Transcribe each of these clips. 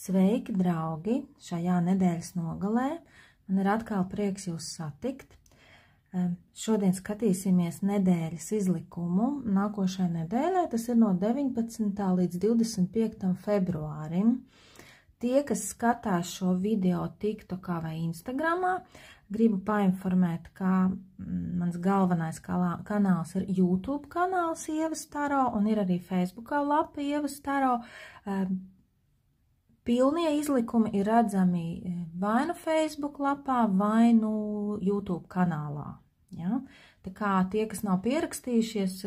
Sveiki, draugi! Šajā nedēļas nogalē man ir atkal prieks jūs satikt. Šodien skatīsimies nedēļas izlikumu. Nākošajai nedēļai tas ir no 19. līdz 25. februārim. Tie, kas skatās šo video TikTokā vai Instagramā, gribu painformēt, ka mans galvenais kanāls ir YouTube kanāls Ieva Staro un ir arī Facebookā lapa Ieva Staro. Pilnie izlikumi ir redzami vai nu Facebook lapā, vai nu YouTube kanālā. Ja? Tā kā tie, kas nav pierakstījušies,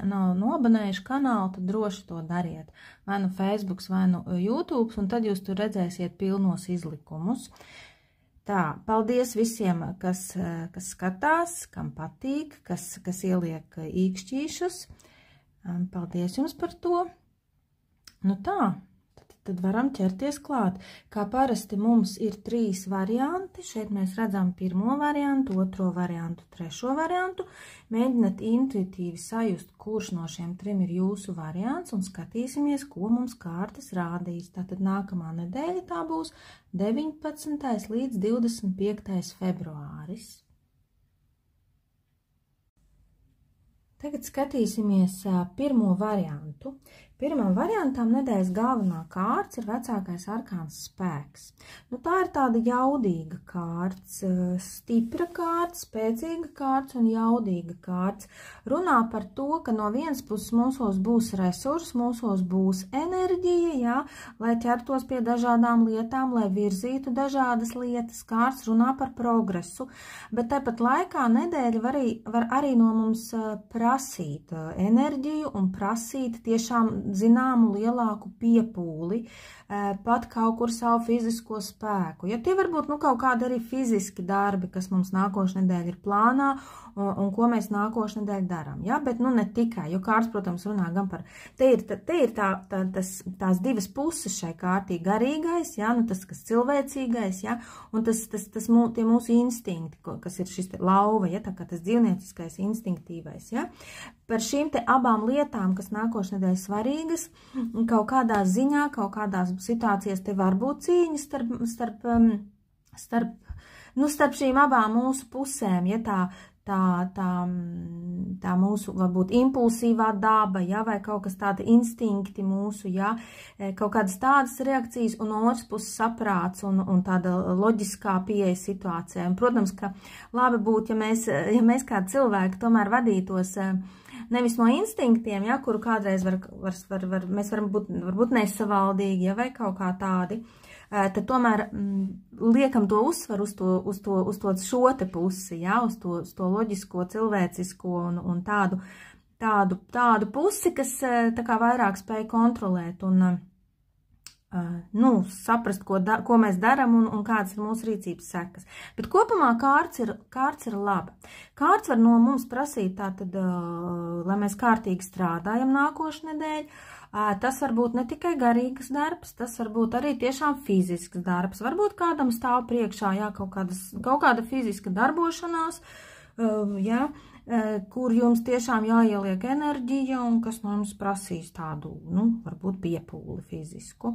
nav noabonējuši kanālu, tad droši to dariet. Vai nu Facebook, vai nu YouTube, un tad jūs tur redzēsiet pilnos izlikumus. Tā, paldies visiem, kas skatās, kam patīk, kas ieliek īkšķīšus. Paldies jums par to. Nu tā. Tad varam ķerties klāt. Kā parasti mums ir 3 varianti. Šeit mēs redzam pirmo variantu, otro variantu, trešo variantu. Mēģināt intuitīvi sajust, kurš no šiem 3 ir jūsu variants un skatīsimies, ko mums kārtas rādīs. Tātad nākamā nedēļa tā būs 19. līdz 25. februāris. Tagad skatīsimies pirmo variantu. Pirmam variantam nedēļas galvenā kārts ir vecākais arkāns spēks. Nu, tā ir tāda jaudīga kārts, stipra kārts, spēcīga kārts un jaudīga kārts. Runā par to, ka no vienas puses mūsos būs resursi, mūsos būs enerģija, jā, lai ķertos pie dažādām lietām, lai virzītu dažādas lietas. Kārts runā par progresu, bet tāpat laikā nedēļa var arī no mums prasīt enerģiju un prasīt tiešām zināmu lielāku piepūli, pat kaut kur savu fizisko spēku. Ja tie varbūt kaut kādi arī fiziski darbi, kas mums nākošais nedēļa ir plānā un ko mēs nākošais nedēļa darām. Ja? Bet ne tikai, jo kārts, protams, runā gan par... Te ir tās divas puses šai kārtī, garīgais, ja? Tas, kas cilvēcīgais, ja? Un tie mūsu instinkti, kas ir šis lauva, ja? Tā kā tas dzīvnieciskais instinktīvais. Ja? Par šīm te abām lietām, kas nākošais nedēļa svarīgas, kaut kādā ziņā, kaut kādās situācijās te var būt cīņas starp šīm abām mūsu pusēm, ja tā mūsu varbūt impulsīvā daba, ja, vai kaut kas tāda instinkti mūsu, ja, kaut kādas tādas reakcijas, un no otras puses saprāts un tāda loģiskā pieeja situācijai. Un, protams, ka labi būtu, ja mēs kā cilvēki tomēr vadītos nevis no instinktiem, ja, kuru kādreiz mēs varam būt varbūt nesavaldīgi, ja, vai kaut kā tādi, tad tomēr liekam to uzsvaru uz šo te pusi, ja, uz to loģisko, cilvēcisko un tādu pusi, kas tā kā vairāk spēj kontrolēt un saprast, ko mēs daram un kādas ir mūsu rīcības sekas. Bet kopumā kārts ir laba. Kārts var no mums prasīt tātad, lai mēs kārtīgi strādājam nākošu nedēļu. Tas var būt ne tikai garīgs darbs, tas var būt arī tiešām fizisks darbs. Varbūt kādam stāv priekšā, jā, kaut kāda fiziska darbošanās, jā, kur jums tiešām jāieliek enerģija un kas no jums prasīs tādu, varbūt piepūli fizisku.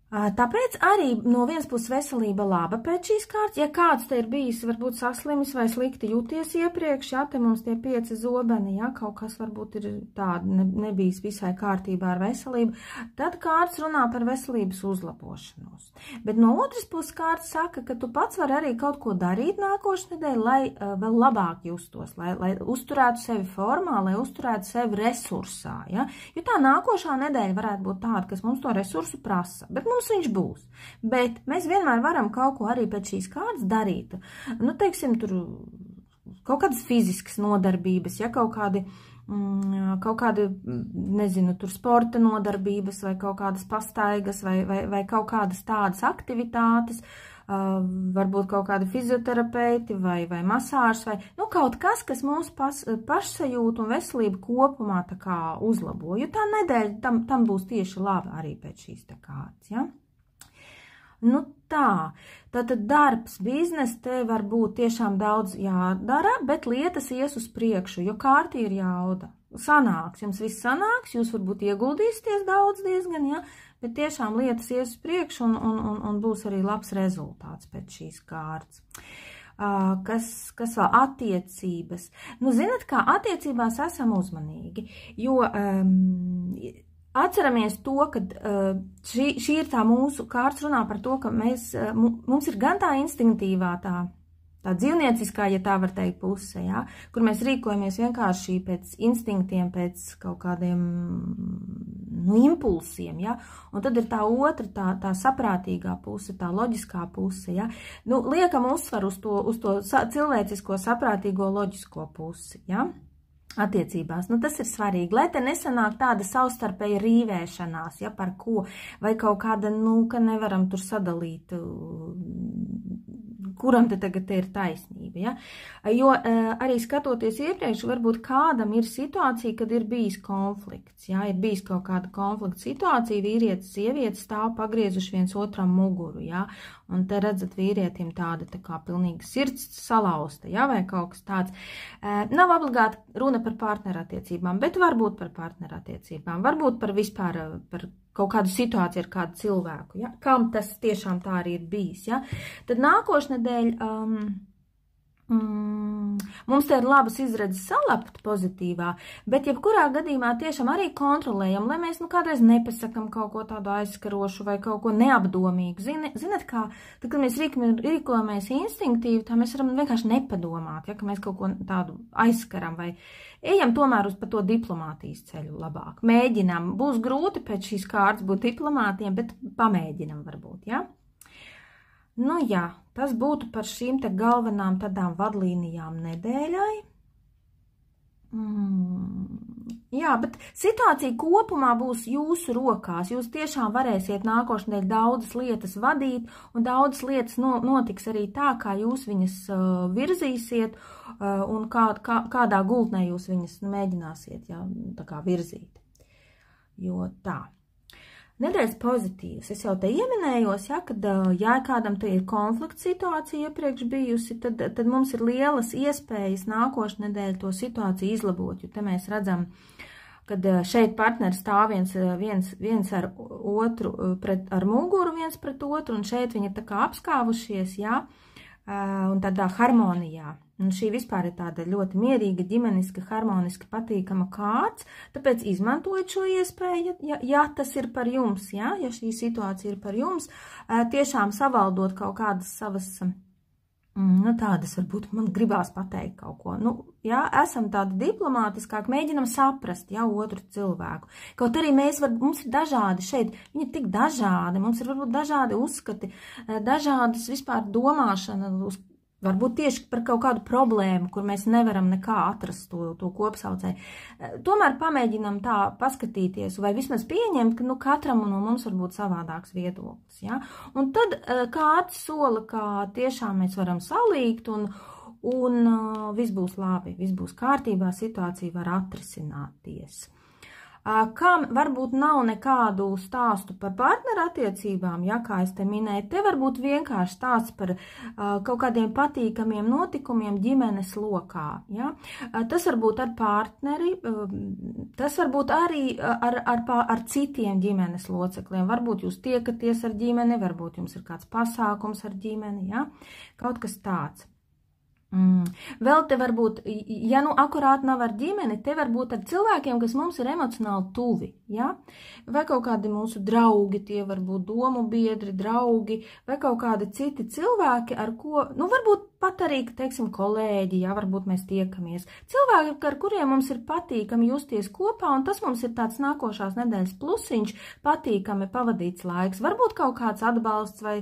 Tāpēc arī no vienas puses veselība laba pēc šīs kārtas. Ja kāds te ir bijis, varbūt saslimis vai slikti jūties iepriekš, ja te mums tie 5 zobeni, ja kaut kas varbūt ir tāda nebijis visai kārtībā ar veselību, tad kārts runā par veselības uzlabošanos. Bet no otras puses kārts saka, ka tu pats vari arī kaut ko darīt nākošais nedēļa, lai vēl labāk justos, lai uzturētu sevi formā, lai uzturētu sevi resursā, ja? Jo tā nākošā nedēļa varētu būt tāda, kas mums to resursu prasa, bet mums viņš būs. Bet mēs vienmēr varam kaut ko arī pēc šīs kārtas darīt. Teiksim, tur kaut kādas fiziskas nodarbības, ja kaut kādi, nezinu, tur sporta nodarbības vai kaut kādas pastaigas vai kaut kādas tādas aktivitātes, varbūt kaut kādi fizioterapeiti vai masāžs vai kaut kas, kas mūsu pašsajūtu un veselību kopumā tā kā uzlabo. Jo tā nedēļa tam būs tieši labi arī pēc šīs tā kārtas, ja? Tātad darbs, biznes, te var būt tiešām daudz jādara, bet lietas ies uz priekšu, jo kārti ir jauda. sanāks, jums viss sanāks, jūs varbūt ieguldīsieties daudz diezgan, ja, bet tiešām lietas ies uz priekšu un būs arī labs rezultāts pēc šīs kārtas. Kas vēl attiecības? Nu, zinat, kā attiecībās esam uzmanīgi, jo atceramies to, ka šī ir tā mūsu kārtas runā par to, ka mums ir gan tā instinktīvā tā dzīvnieciskā, ja tā var teikt, puse, ja, kur mēs rīkojamies vienkārši pēc instinktiem, pēc kaut kādiem impulsiem, ja, un tad ir tā otra, tā saprātīgā puse, tā loģiskā puse, ja, nu, liekam uzsvaru uz to cilvēcisko, saprātīgo, loģisko pusi, ja, attiecībās. Nu, tas ir svarīgi, lai te nesanāk tāda savstarpēja rīvēšanās, ja, par ko, vai kaut kāda, nu, ka nevaram tur sadalīt, kuram te tagad ir taisnība, ja? Jo arī skatoties iepriekš, varbūt kādam ir situācija, kad ir bijis konflikts, ja? Ir bijis kaut kāda konflikta situācija, vīrietis, sievietes stāv pagriezuši viens otram muguru, ja? Un te redzat vīrietim tāda tā kā pilnīgi sirds salausta, ja? Vai kaut kas tāds. Nav obligāti runa par partnerattiecībām, bet varbūt par partnerattiecībām, varbūt par vispār par kaut kādu situāciju ar kādu cilvēku, ja? Kam tas tiešām tā arī ir bijis, ja? Tad nākošnedēļ mums te ir labas izredzes salapt pozitīvā, bet jebkurā gadījumā tiešām arī kontrolējam, lai mēs kādreiz nepasakam kaut ko tādu aizskarošu vai kaut ko neapdomīgu. Zinat kā, tad, kad mēs rīkojamies instinktīvi, tā mēs varam vienkārši nepadomāt, ja, ka mēs kaut ko tādu aizskaram vai ejam tomēr uz pa to diplomātijas ceļu labāk. Mēģinām, būs grūti pēc šīs kārtas būt diplomātiem, bet pamēģinam varbūt, ja? Nu jā, tas būtu par šīm te galvenām tādām vadlīnijām nedēļai. Jā, bet situācija kopumā būs jūsu rokās. Jūs tiešām varēsiet nākošnedēļ daudzas lietas vadīt, un daudzas lietas notiks arī tā, kā jūs viņas virzīsiet, un kādā gultnē jūs viņas mēģināsiet, jā, tā kā virzīt. Jo tā. Nedēļas pozitīvs. Es jau te ieminējos, ja, kad, ja kādam te ir konflikts situācija iepriekš bijusi, tad mums ir lielas iespējas nākošnedēļ to situāciju izlabot, jo te mēs redzam, kad šeit partneri stāv viens ar otru, ar muguru viens pret otru, un šeit viņi ir tā kā apskāvušies, ja, un tādā harmonijā. Un šī vispār ir tāda ļoti mierīga, ģimeniska, harmoniska, patīkama kārts, tāpēc izmantojiet šo iespēju, ja tas ir par jums, ja šī situācija ir par jums, tiešām savaldot kaut kādas savas, nu tādas varbūt man gribās pateikt kaut ko, nu, ja esam tādi diplomātiskāk, mēģinam saprast, ja, otru cilvēku. Kaut arī mums ir dažādi šeit, viņi ir tik dažādi, mums ir varbūt dažādi uzskati, dažādas vispār domāšana, varbūt tieši par kaut kādu problēmu, kur mēs nevaram nekā atrast to kopsaucēju. Tomēr pamēģinam tā paskatīties, vai vismaz pieņemt, ka katram no mums var būt savādāks viedoklis. Ja? Un tad kārtas sola, kā tiešām mēs varam salīgt un viss būs labi, viss būs kārtībā, situācija var atrisināties. Kam varbūt nav nekādu stāstu par partnerattiecībām, ja, kā es te minēju, te varbūt vienkārši stāsts par kaut kādiem patīkamiem notikumiem ģimenes lokā. Ja. Tas varbūt ar partneri, tas varbūt arī ar citiem ģimenes locekļiem. Varbūt jūs tiekaties ar ģimeni, varbūt jums ir kāds pasākums ar ģimeni, ja, kaut kas tāds. Vēl te varbūt, ja akurāt nav ar ģimeni, te varbūt ar cilvēkiem, kas mums ir emocionāli tuvi, ja? Vai kaut kādi mūsu draugi, tie varbūt domu biedri, draugi, vai kaut kādi citi cilvēki, ar ko, varbūt pat arī, teiksim, kolēģi, ja, varbūt mēs tiekamies. Cilvēki, ar kuriem mums ir patīkami justies kopā, un tas mums ir tāds nākošās nedēļas plusiņš, patīkami pavadīts laiks, varbūt kaut kāds atbalsts vai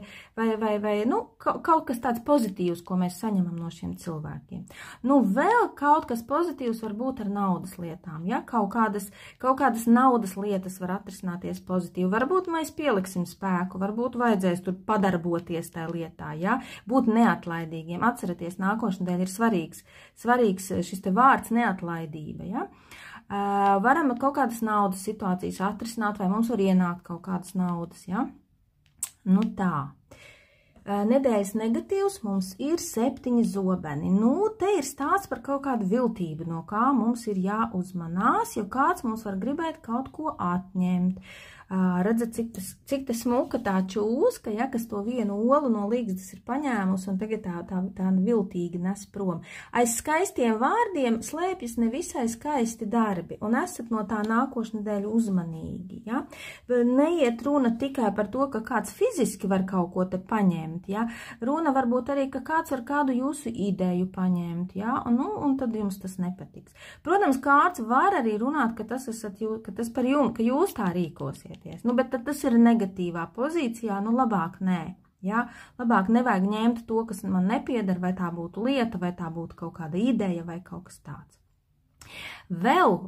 kaut kas tāds pozitīvs, ko mēs saņemam no šiem cilvēkiem. Vēl kaut kas pozitīvs var būt ar naudas lietām, ja? Kaut kādas naudas lietas var atrisināties pozitīvi. Varbūt mēs pieliksim spēku, varbūt vajadzēs tur padarboties tajā lietā, ja? Būt neatlaidīgiem. Atceraties, nākošnedēļ ir svarīgs šis te vārds neatlaidība, ja? Varam kaut kādas naudas situācijas atrisināt, vai mums var ienākt kaut kādas naudas, ja? Tā. nedēļas negatīvs mums ir 7 zobeni. Nu, te ir stāsts par kaut kādu viltību, no kā mums ir jāuzmanās, jo kāds mums var gribēt kaut ko atņemt. Redzat, cik tas smuka tā čūska, ja, kas to vienu olu no līgzdas ir paņēmusi un tagad tā viltīgi nes prom. Aiz skaistiem vārdiem slēpjas nevisai skaisti darbi, un esat no tā nākošnedēļ uzmanīgi. Ja. Neiet runa tikai par to, ka kāds fiziski var kaut ko te paņemt. Ja. Runa varbūt arī, ka kāds var kādu jūsu ideju paņemt, ja, un tad jums tas nepatiks. Protams, kārts var arī runāt, ka ka jūs tā rīkosiet. Nu, bet tad tas ir negatīvā pozīcijā, nu labāk nē. Ja? Labāk nevajag ņemt to, kas man nepieder, vai tā būtu lieta, vai tā būtu kaut kāda ideja, vai kaut kas tāds. Vēl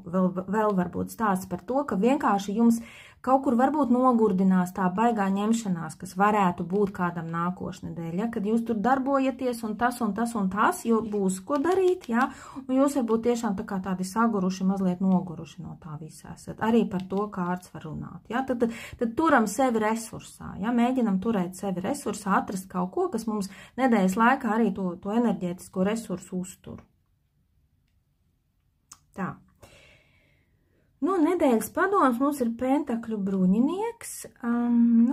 varbūt stāsts par to, ka vienkārši jums kaut kur varbūt nogurdinās tā baigā ņemšanās, kas varētu būt kādam nākošnedēļ, ja? Kad jūs tur darbojaties un tas, jo būs ko darīt, ja? Un jūs varbūt tiešām tā kā tādi saguruši, mazliet noguruši no tā visā esat. Arī par to kārts var runāt, ja? Tad turam sevi resursā, ja? Mēģinam turēt sevi resursā, atrast kaut ko, kas mums nedēļas laikā arī to enerģētisko resursu uztur. Tā. Nu, nedēļas padoms mums ir pentakļu bruņinieks.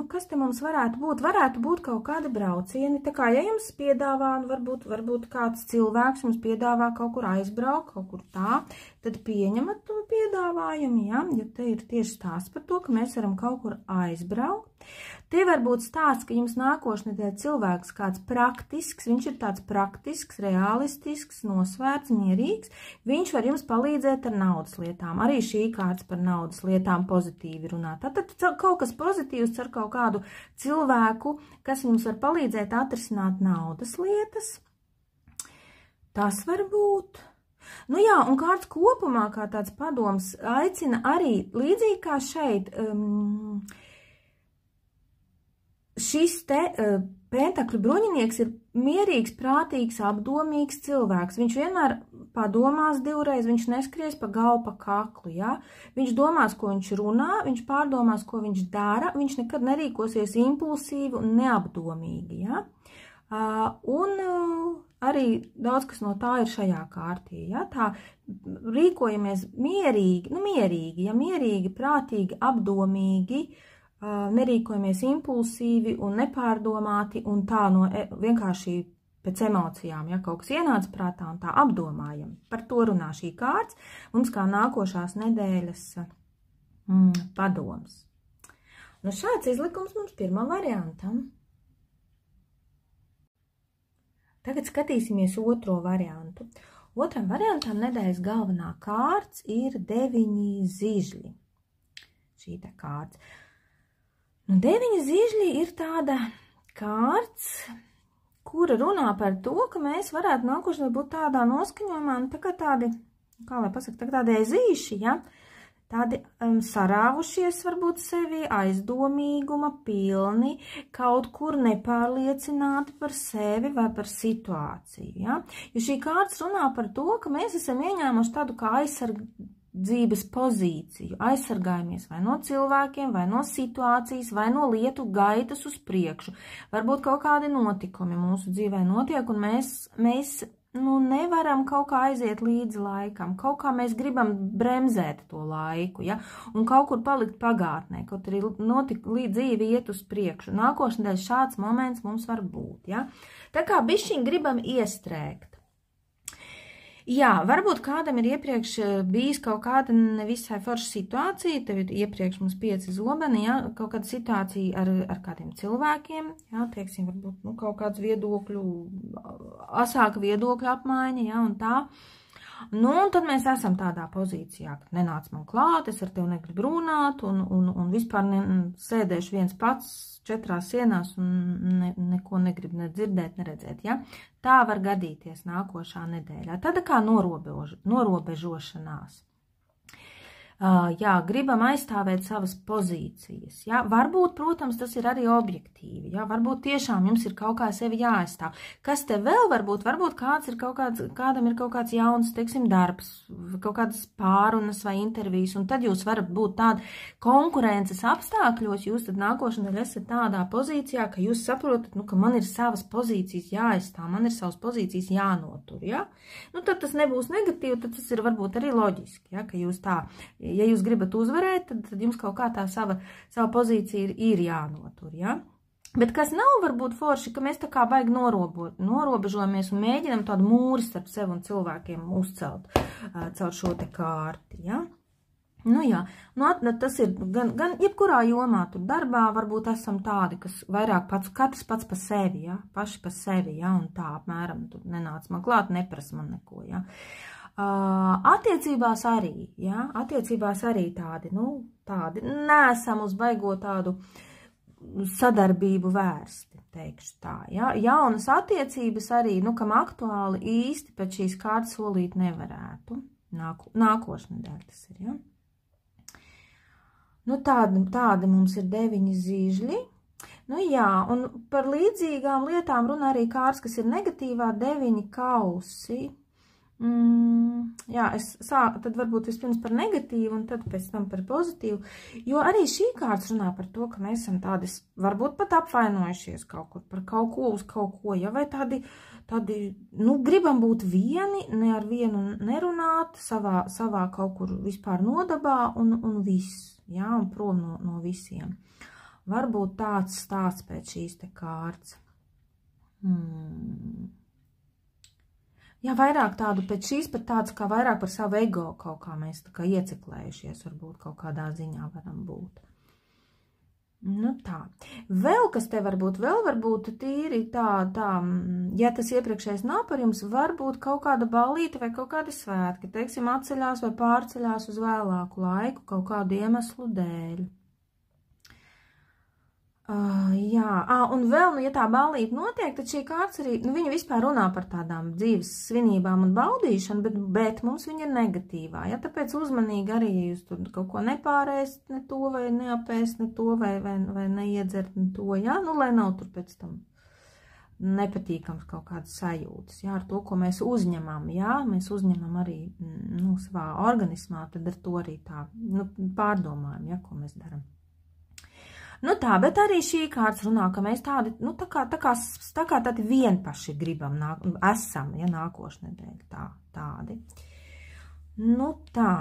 Kas te mums varētu būt? Varētu būt kaut kādi braucieni. Tā kā, ja jums piedāvā, varbūt kāds cilvēks jums piedāvā kaut kur aizbraukt, kaut kur tā, tad pieņemat to piedāvājumu, ja? Jo te ir tieši stāsts par to, ka mēs varam kaut kur aizbraukt. Te var būt stāsts, ka jums nākošnedēļ cilvēks kāds praktisks, viņš ir tāds praktisks, realistisks, nosvērts, mierīgs, viņš var jums palīdzēt ar naudas lietām. Arī šī kārts par naudas lietām pozitīvi runā. Tad kaut kas pozitīvs ar kaut kādu cilvēku, kas jums var palīdzēt atrisināt naudas lietas. Tas var būt. Nu jā, un kārts kopumā kā tāds padoms aicina arī līdzīgi kā šeit, šis te pentakļu bruņinieks ir mierīgs, prātīgs, apdomīgs cilvēks. Viņš vienmēr padomās divreiz, viņš neskries pa galvu, pa kaklu, ja? Viņš domās, ko viņš runā, viņš pārdomās, ko viņš dara, viņš nekad nerīkosies impulsīvi un neapdomīgi, ja? Un arī daudz kas no tā ir šajā kārtī, ja? Tā rīkojamies mierīgi, ja? Mierīgi, prātīgi, apdomīgi, nerīkojamies impulsīvi un nepārdomāti un tā no vienkārši pēc emocijām, ja kaut kas ienāca prātā un tā apdomājam. Par to runā šī kārts, mums kā nākošās nedēļas padoms. Nu šāds izlikums mums pirmam variantam. Tagad skatīsimies otro variantu. Otram variantam nedēļas galvenā kārts ir 9 zižļi. Šī tā kārts. Nu, 9 zižļi ir tāda kārts, kura runā par to, ka mēs varētu nākošanai būt tādā noskaņojumā, tā kā tādi, kā lai pasaka, tā kā tādi ezīši, ja? Tādi sarāvušies varbūt sevi, aizdomīguma pilni, kaut kur nepārliecināti par sevi vai par situāciju, ja? Jo šī kārts runā par to, ka mēs esam ieņēmuši tādu kā dzīves pozīciju, aizsargājamies vai no cilvēkiem, vai no situācijas, vai no lietu gaitas uz priekšu. Varbūt kaut kādi notikumi mūsu dzīvē notiek, un mēs nevaram kaut kā aiziet līdzi laikam, kaut kā mēs gribam bremzēt to laiku, ja? Un kaut kur palikt pagātnē, kaut arī dzīve iet uz priekšu. Nākošnedēļ šāds moments mums var būt, ja? Tā kā bišķiņ gribam iestrēgt. Jā, varbūt kādam ir iepriekš bijis kaut kāda nevisai forša situācija, tev ir iepriekš mums 5 zobeni, ja, kaut kāda situācija ar kādiem cilvēkiem, ja, teiksim, varbūt kaut kāds asāka viedokļa apmaiņa, ja, un tā. Nu, un tad mēs esam tādā pozīcijā, ka nenāc man klāt, es ar tevi negribu runāt, un vispār sēdēšu viens pats 4 sienās un neko negribu ne dzirdēt, ne redzēt, ja? Tā var gadīties nākošā nedēļā. Tāda kā norobežošanās. Jā, gribam aizstāvēt savas pozīcijas. Jā, varbūt, protams, tas ir arī objektīvi. Jā, varbūt tiešām jums ir kaut kā sevi jāaizstāv. Kas te vēl varbūt kādam ir kaut kāds jauns, teiksim, darbs, kaut kādas pārunas vai intervijas, un tad jūs varat būt tādi konkurences apstākļos, jūs tad nākošanai esat tādā pozīcijā, ka jūs saprotat, ka man ir savas pozīcijas jāaizstāv, man ir savas pozīcijas jānotur. Jā? Tad tas nebūs negatīvi, tad tas ir varbūt arī loģiski, jā, ka jūs tā. Ja jūs gribat uzvarēt, tad jums kaut kā tā sava pozīcija ir jānotur, ja? Bet kas nav varbūt forši, ka mēs tā kā baigi norobežojamies un mēģinam tādu mūri starp sevi un cilvēkiem uzcelt caur šo te kārti, ja? Jā, tas ir gan jebkurā jomā, tur darbā varbūt esam tādi, kas vairāk katrs pats pa sevi, ja? Paši pa sevi, ja? Un tā apmēram, tur nenāc man klāt, neprasa man neko, ja? Attiecībās arī, ja? Attiecībās arī tādi, neesam uz baigo tādu sadarbību vērsti, teikšu tā, ja? Jaunas attiecības arī, kam aktuāli īsti pēc šīs kārtas solīt nevarētu. Nākošnedēļ tas ir, ja? Tādi mums ir 9 zīžļi. Jā, un par līdzīgām lietām runā arī kārtas, kas ir negatīvā 9 kausi. Jā, tad varbūt vispirms par negatīvu un tad pēc tam par pozitīvu, jo arī šī kārtas runā par to, ka mēs esam tādi, varbūt pat apvainojušies kaut kur par kaut ko uz kaut ko, ja, vai tādi, gribam būt vieni, ne ar vienu nerunāt, savā kaut kur vispār nodabā un viss, jā, un prom no visiem. Varbūt tāds stāsts pēc šīs te kārtas. Jā, vairāk tādu pēc šīs pat tāds kā vairāk par savu ego kaut kā mēs tā kā ieciklējušies, varbūt kaut kādā ziņā varam būt. Tā. Vēl kas te varbūt tīri tā, ja tas iepriekšējais nav par jums, varbūt kaut kāda ballīte vai kaut kādi svētki, teiksim, atceļās vai pārceļās uz vēlāku laiku kaut kādu iemeslu dēļ. Jā, un vēl, ja tā ballīte notiek, tad šī kārtas arī, viņa vispār runā par tādām dzīves svinībām un baudīšanu, bet mums viņa ir negatīvā, ja, tāpēc uzmanīgi arī, ja jūs tur kaut ko nepārēst, ne to, vai neapēst, ne to, vai neiedzert, ne to, jā, lai nav tur pēc tam nepatīkams kaut kādas sajūtas, jā, ar to, ko mēs uzņemam, jā, mēs uzņemam arī, savā organismā, tad ar to arī tā, pārdomājam, jā, ko mēs daram. Bet arī šī kārtas runā, ka mēs tādi, tā kā tādi vienpaši gribam, esam, ja nākošnedēļ tādi. Tā.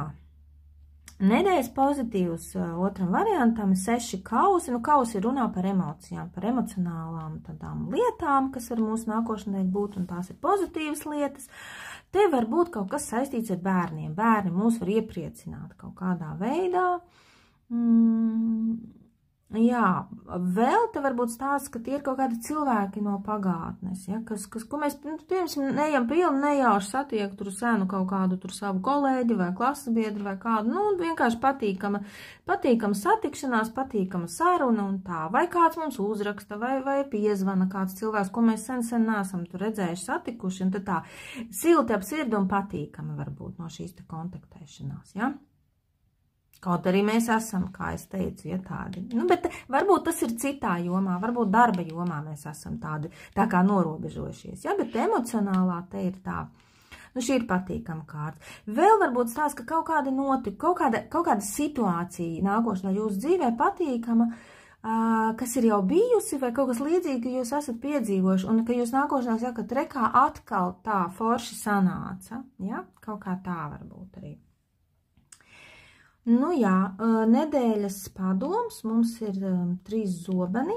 Nedēļas pozitīvs otram variantam 6 kausi. Kausi runā par emocijām, par emocionālām tādām lietām, kas ar mūsu nākošnedēļ būtu, un tās ir pozitīvas lietas. Te var būt kaut kas saistīts ar bērniem. Bērni mūs var iepriecināt kaut kādā veidā. Jā, vēl te varbūt stāsts, ka tie ir kaut kādi cilvēki no pagātnes, ja, ko mēs, piemēram, ejam pilni nejauši satiek tur senu kaut kādu tur savu kolēģi vai klasabiedru vai kādu, vienkārši patīkama satikšanās, patīkama saruna un tā, vai kāds mums uzraksta, vai piezvana kāds cilvēks, ko mēs sen neesam tur redzējuši, satikuši, un tad tā silti ap sirdi un patīkami varbūt no šīs te kontaktēšanās, ja. Kaut arī mēs esam, kā es teicu, ja tādi. Bet varbūt tas ir citā jomā, varbūt darba jomā mēs esam tādi, tā kā norobežojušies, ja, bet emocionālā te ir tā. Šī ir patīkama kārta. Vēl varbūt stāsts, ka kaut kāda notika, kaut kāda situācija nākošanā jūsu dzīvē patīkama, kas ir jau bijusi, vai kaut kas līdzīgi, ka jūs esat piedzīvojuši, un ka jūs nākošanā sakat, rekā atkal tā forši sanāca, ja, kaut kā tā varbūt arī. Jā, nedēļas padoms mums ir 3 zobeni.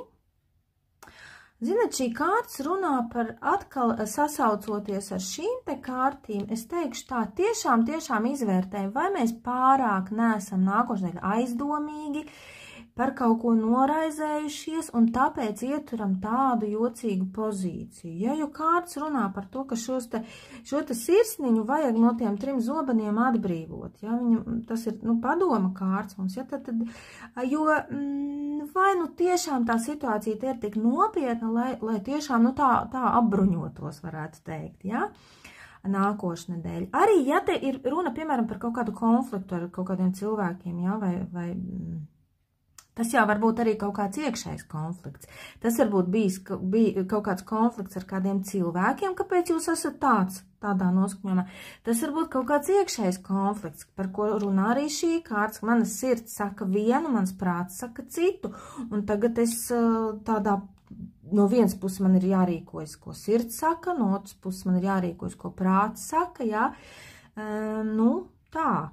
Zināt, šī kārtas runā par atkal sasaucoties ar šīm te kārtīm, es teikšu tā, tiešām izvērtējam, vai mēs pārāk neesam nākošais aizdomīgi, par kaut ko noraizējušies un tāpēc ieturam tādu jocīgu pozīciju. Ja, jo kārtas runā par to, ka šo te sirsniņu vajag no tiem 3 zobeniem atbrīvot. Ja, tas ir padoma kārtas mums. Ja, jo vai tiešām tā situācija te ir tik nopietna, lai tiešām tā apbruņotos, varētu teikt. Ja? nākošu nedēļu. Arī, ja te ir runa, piemēram, par kaut kādu konfliktu ar kaut kādiem cilvēkiem, jā, vai tas jau var būt arī kaut kāds iekšējs konflikts. Tas varbūt bija kaut kāds konflikts ar kādiem cilvēkiem, kāpēc jūs esat tādā noskaņojumā. Tas varbūt kaut kāds iekšējs konflikts, par ko runā arī šī kārts. Manas sirds saka vienu, mans prāts saka citu. Un tagad es tādā, no vienas puses man ir jārīkojas, ko sirds saka, no otras puses man ir jārīkojas, ko prāts saka, jā. Tā,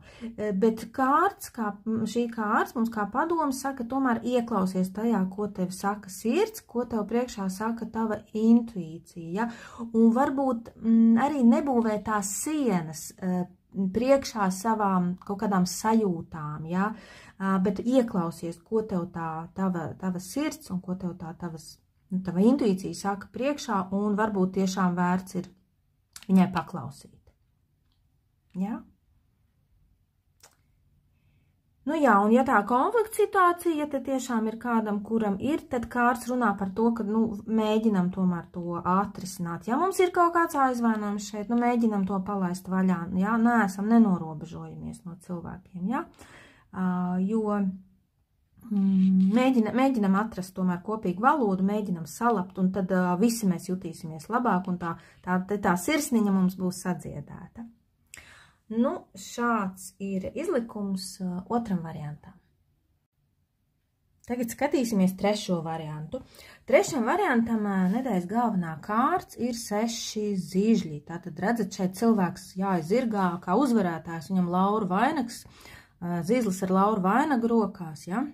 bet šī kārts mums kā padoms saka, tomēr ieklausies tajā, ko tev saka sirds, ko tev priekšā saka tava intuīcija, ja? Un varbūt arī nebūvē tās sienas priekšā savām kaut kādām sajūtām, ja? Bet ieklausies, ko tev tava sirds un ko tev tava intuīcija saka priekšā, un varbūt tiešām vērts ir viņai paklausīt. Ja? Nu jā, un ja tā konflikta situācija, tad tiešām ir kādam, kuram ir, tad kārts runā par to, ka, mēģinam tomēr to atrisināt. Ja mums ir kaut kāds aizvainojums šeit, mēģinam to palaist vaļā, ja, nenorobežojamies no cilvēkiem, ja, jo mēģinam atrast tomēr kopīgu valodu, mēģinam salapt, un tad visi mēs jutīsimies labāk, un tā sirsniņa mums būs sadziedēta. Šāds ir izlikums otram variantam. Tagad skatīsimies trešo variantu. Trešam variantam nedēļas galvenā kārts ir 6 zīžļi. Tātad redzat, šeit cilvēks jāizzirgā kā uzvarētājs, viņam lauru vainags, zīzlis ar lauru vainagu rokās, ja?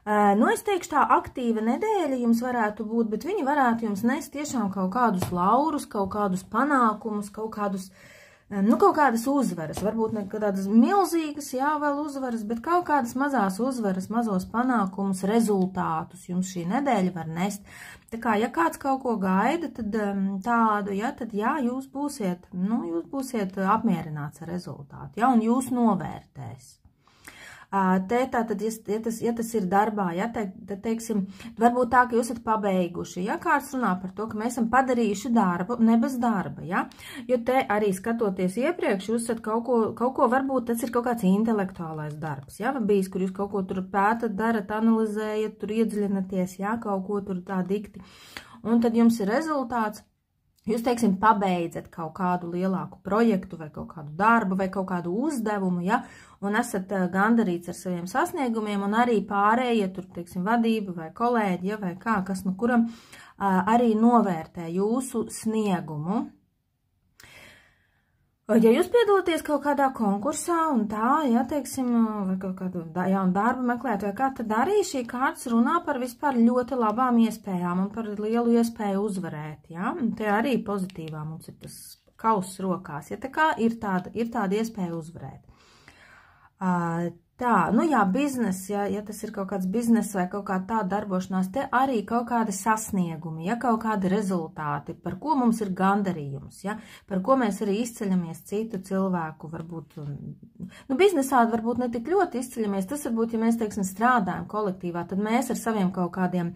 Es teikšu, tā aktīva nedēļa jums varētu būt, bet viņi varētu jums nest tiešām kaut kādus laurus, kaut kādus panākumus, kaut kādas uzvaras, varbūt ne tādas milzīgas, jā, vēl uzvaras, bet kaut kādas mazās uzvaras, mazos panākumus, rezultātus jums šī nedēļa var nest. Tā kā, ja kāds kaut ko gaida, tad tādu, ja, tad jā, jūs būsiet apmierināts ar rezultātu, ja, un jūs novērtēs. Tātad, ja tas ir darbā, ja, tad teiksim, varbūt tā, ka jūs esat pabeiguši, ja kāds runā par to, ka mēs esam padarījuši darbu, ne bez darba, ja, jo te arī skatoties iepriekš, jūs esat kaut ko varbūt tas ir kaut kāds intelektuālais darbs, ja, bijis, kur jūs kaut ko tur pētat, darat, analizējat, tur iedziļinaties, ja, kaut ko tur tā dikti, un tad jums ir rezultāts. Jūs, teiksim, pabeidzat kaut kādu lielāku projektu vai kaut kādu darbu vai kaut kādu uzdevumu, ja, un esat gandarīts ar saviem sasniegumiem, un arī pārējie, tur, teiksim, vadība vai kolēģi, ja, vai kas nu kuram arī novērtē jūsu sniegumu. Ja jūs piedalāties kaut kādā konkursā un tā, ja, teiksim, vai kaut kādu jaunu darbu meklēt, vai kā, tad arī šī kārtas runā par vispār ļoti labām iespējām un par lielu iespēju uzvarēt, ja, un te arī pozitīvā mums ir tas kauss rokās, ja, tā kā ir tāda iespēja uzvarēt. Jā, biznes, ja tas ir kaut kāds biznes vai kaut kāda tāda darbošanās, te arī kaut kādi sasniegumi, ja kaut kādi rezultāti, par ko mums ir gandarījums, ja, par ko mēs arī izceļamies citu cilvēku, varbūt, biznesā varbūt ne tik ļoti izceļamies, tas varbūt, ja mēs, teiksim, strādājam kolektīvā, tad mēs ar saviem kaut kādiem,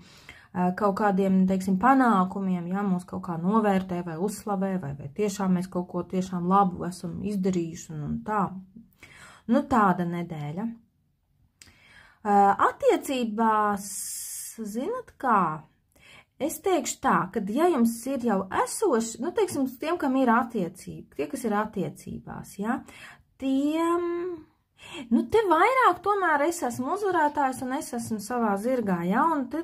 teiksim, panākumiem, ja, mūs kaut kā novērtē vai uzslavē, vai tiešām mēs kaut ko tiešām labu esam izdarījuši un tā. Tāda nedēļa. Attiecībās, zinat kā, es teikšu tā, ka ja jums ir jau esoši, teiksim, tiem, kam ir attiecība, tie, kas ir attiecībās, ja, tiem, te vairāk tomēr es esmu uzvarētājs un es esmu savā zirgā, ja, un te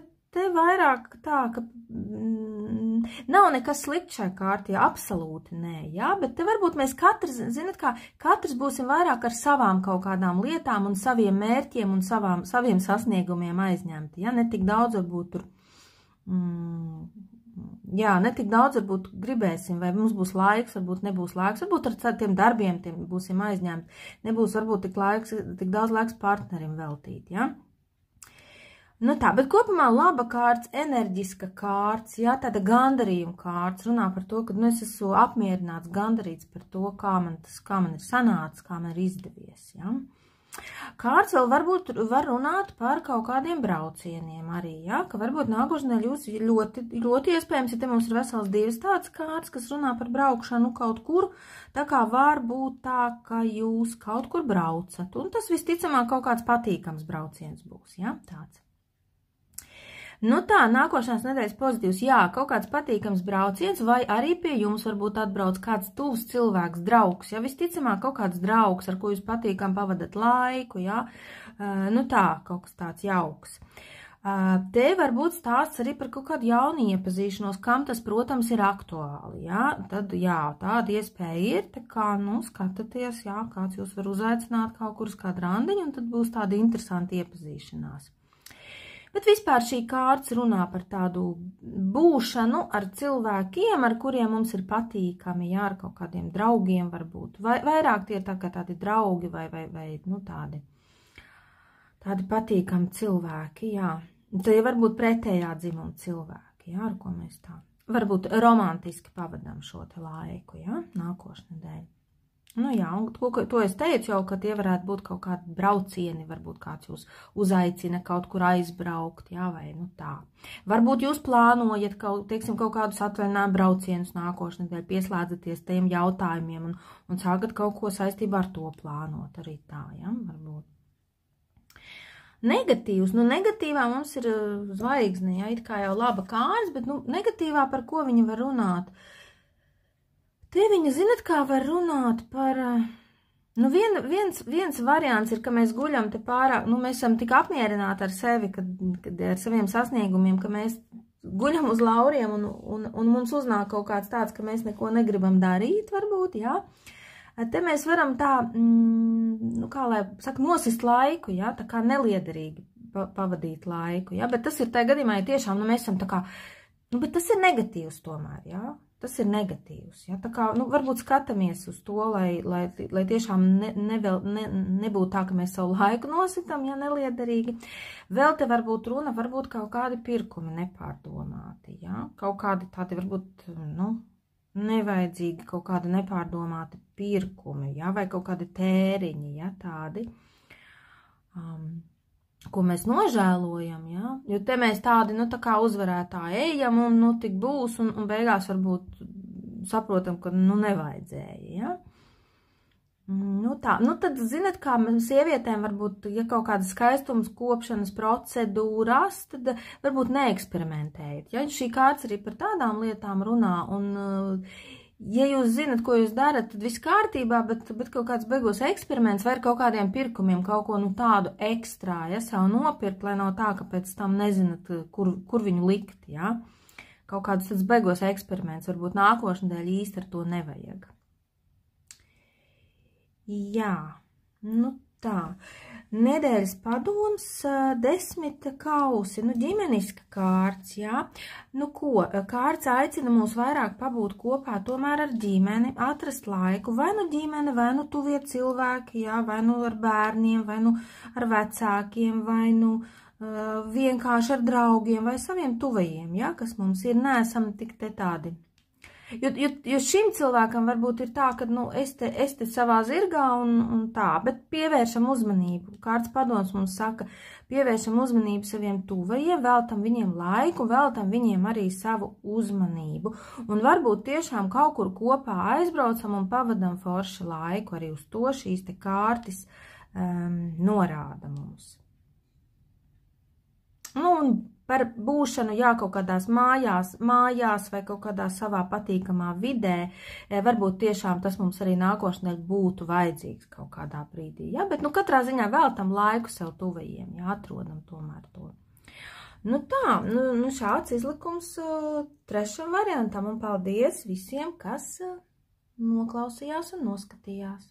vairāk tā, ka nav nekas slikts šai kārtī, absolūti nē, jā, bet te varbūt mēs katrs būsim vairāk ar savām kaut kādām lietām un saviem mērķiem un saviem sasniegumiem aizņemti, jā, ne tik daudz varbūt tur, ne tik daudz varbūt gribēsim, vai mums būs laiks, varbūt nebūs laiks, varbūt ar tiem darbiem tiem būsim aizņemti, nebūs varbūt tik daudz laiks partnerim veltīt, jā. Bet kopumā laba kārts, enerģiska kārts, jā, tāda gandarījuma kārts, runā par to, ka, es esmu apmierināts, gandarīts par to, kā man ir sanācis, kā man ir izdevies, jā. Kārts vēl varbūt var runāt par kaut kādiem braucieniem arī, ja? Ka varbūt nākošanai jūs ļoti iespējams, ja te mums ir vesels 2 tāds kārts, kas runā par braukšanu kaut kur, tā kā var būt tā, ka jūs kaut kur braucat, un tas visticamāk kaut kāds patīkams brauciens būs, ja? Tāds. Nu tā, nākošās nedēļas pozitīvs, jā, kaut kāds patīkams brauciens, vai arī pie jums varbūt atbrauc kāds tuvs cilvēks, draugs, ja, visticamāk kaut kāds draugs, ar ko jūs patīkam pavadat laiku, ja, nu tā, kaut kas tāds jauks. Te varbūt stāsts arī par kaut kādu jaunu iepazīšanos, kam tas, protams, ir aktuāli, ja, tad, jā, tāda iespēja ir, tā kā, nu, skatāties, jā, kāds jūs var uzaicināt kaut kur uz kādu randiņu, un tad būs tāda interesanta iepazīšanās. Bet vispār šī kārts runā par tādu būšanu ar cilvēkiem, ar kuriem mums ir patīkami, jā, ar kaut kādiem draugiem varbūt. Vairāk tie ir tā kā tādi draugi vai nu tādi patīkami cilvēki, jā. Tie varbūt pretējā dzimuma cilvēki, jā, ar ko mēs tā varbūt romantiski pavadām šo te laiku, jā, nākošnedēļ. Nu jā, un to es teicu jau, ka tie varētu būt kaut kādi braucieni, varbūt kāds jūs uzaicina kaut kur aizbraukt, jā, vai nu tā. Varbūt jūs plānojat, teiksim, kaut kādus atvaļinājumu braucienus nākošnedēļ, pieslēdzaties tiem jautājumiem un sākat kaut ko saistībā ar to plānot arī tā, jā, varbūt. Negatīvs, nu negatīvā mums ir zvaigzne, jā, it kā jau laba kārts, bet nu negatīvā par ko viņi var runāt? Te viņa, zinat, kā var runāt par, nu viens variants ir, ka mēs guļam te pārāk, nu mēs esam tik apmierināti ar sevi, kad ar saviem sasniegumiem, ka mēs guļam uz lauriem un mums uznāk kaut kāds tāds, ka mēs neko negribam darīt, varbūt, jā. Te mēs varam tā, nu kā lai saka, nosist laiku, jā, tā kā neliederīgi pavadīt laiku, jā, bet tas ir tajā gadījumā, ja tiešām, nu mēs esam tā kā, nu bet tas ir negatīvs tomēr, jā. Tas ir negatīvs, ja? Tā kā, nu, varbūt skatāmies uz to, lai tiešām nebūtu tā, ka mēs savu laiku nositam, ja neliederīgi. Vēl te varbūt runa, varbūt kaut kādi pirkumi nepārdomāti, ja? Kaut kādi tādi varbūt, nu, nevajadzīgi, kaut kādi nepārdomāti pirkumi, ja? Vai kaut kādi tēriņi, ja, tādi. Ko mēs nožēlojam, ja? Jo te mēs tādi, nu, tā kā uzvarētāji ejam un, nu, tik būs un beigās varbūt saprotam, ka, nu, nevajadzēja, ja? Nu, tā, nu, tad, zinat, kā sievietēm varbūt, ja kaut kādas skaistums kopšanas procedūras, tad varbūt neeksperimentējiet, ja? Šī kārts arī par tādām lietām runā un, ja jūs zinat, ko jūs darat, tad viss kārtībā, bet kaut kāds beigos eksperiments vai ar kaut kādiem pirkumiem, kaut ko nu tādu ekstrā, ja, sev nopirkt, lai nav tā, ka pēc tam nezinat, kur viņu likt, ja. Kaut kāds tāds beigos eksperiments, varbūt nākošnedēļ īsti ar to nevajag. Jā, nu tā. Nedēļas padoms 10 kausi, nu ģimeniska kārts, jā. Nu ko, kārts aicina mūs vairāk pabūt kopā tomēr ar ģimeni, atrast laiku, vai nu ģimene, vai nu tuvie cilvēki, jā, vai nu ar bērniem, vai nu ar vecākiem, vai nu vienkārši ar draugiem, vai saviem tuvajiem, jā, kas mums ir, neesam tik te tādi. Jo šim cilvēkam varbūt ir tā, ka, nu, es te savā zirgā un tā, bet pievēršam uzmanību. Kārts padoms mums saka, pievēršam uzmanību saviem tuvajiem, veltam viņiem laiku, veltam viņiem arī savu uzmanību. Un varbūt tiešām kaut kur kopā aizbraucam un pavadam foršu laiku, arī uz to šīs te kārtis norāda mums. Nu, un par būšanu, jā, kaut kādās mājās vai kaut kādā savā patīkamā vidē, varbūt tiešām tas mums arī nākošnedēļ būtu vajadzīgs kaut kādā brīdī, jā, bet, nu, katrā ziņā veltam laiku sev tuvajiem, jā, atrodam tomēr to. Nu tā, nu šāds izlikums trešam variantam, un paldies visiem, kas noklausījās un noskatījās.